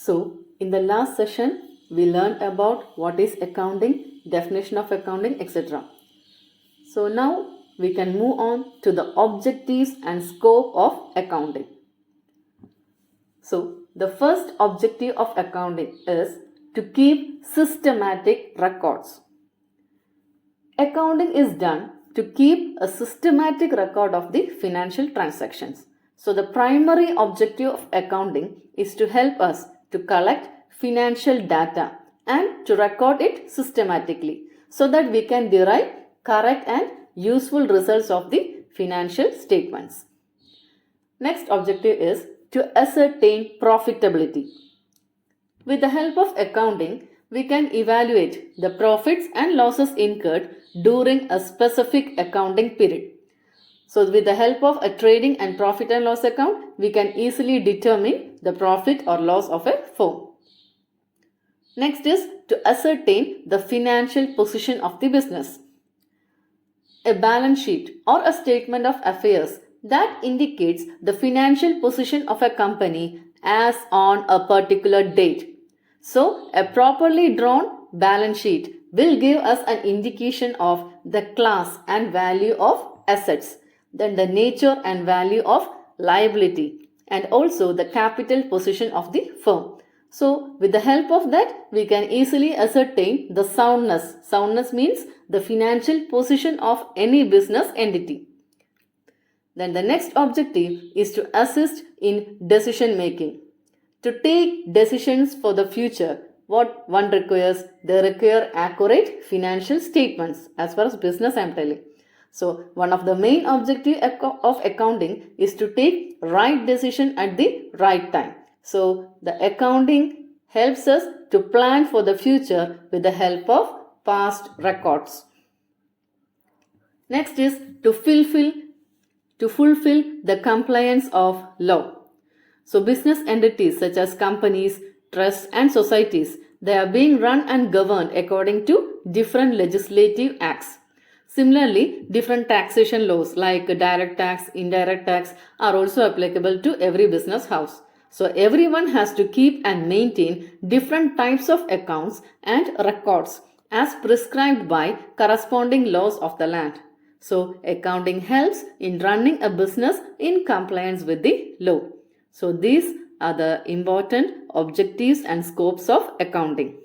So, in the last session, we learned about what is accounting, definition of accounting, etc. So, now we can move on to the objectives and scope of accounting. So, the first objective of accounting is to keep systematic records. Accounting is done to keep a systematic record of the financial transactions. So, the primary objective of accounting is to help us to collect financial data and to record it systematically so that we can derive correct and useful results of the financial statements. Next objective is to ascertain profitability. With the help of accounting, we can evaluate the profits and losses incurred during a specific accounting period. So, with the help of a trading and profit and loss account, we can easily determine the profit or loss of a firm. Next is to ascertain the financial position of the business. A balance sheet or a statement of affairs that indicates the financial position of a company as on a particular date. So, a properly drawn balance sheet will give us an indication of the class and value of assets, then the nature and value of liability, and also the capital position of the firm. So, with the help of that, we can easily ascertain the soundness. Soundness means the financial position of any business entity. Then the next objective is to assist in decision making. To take decisions for the future, what one requires? They require accurate financial statements. As far as business I am telling. So, one of the main objectives of accounting is to take right decision at the right time. So, the accounting helps us to plan for the future with the help of past records. Next is to fulfill the compliance of law. So, business entities such as companies, trusts and societies, they are being run and governed according to different legislative acts. Similarly, different taxation laws like direct tax, indirect tax are also applicable to every business house. So, everyone has to keep and maintain different types of accounts and records as prescribed by corresponding laws of the land. So, accounting helps in running a business in compliance with the law. So, these are the important objectives and scopes of accounting.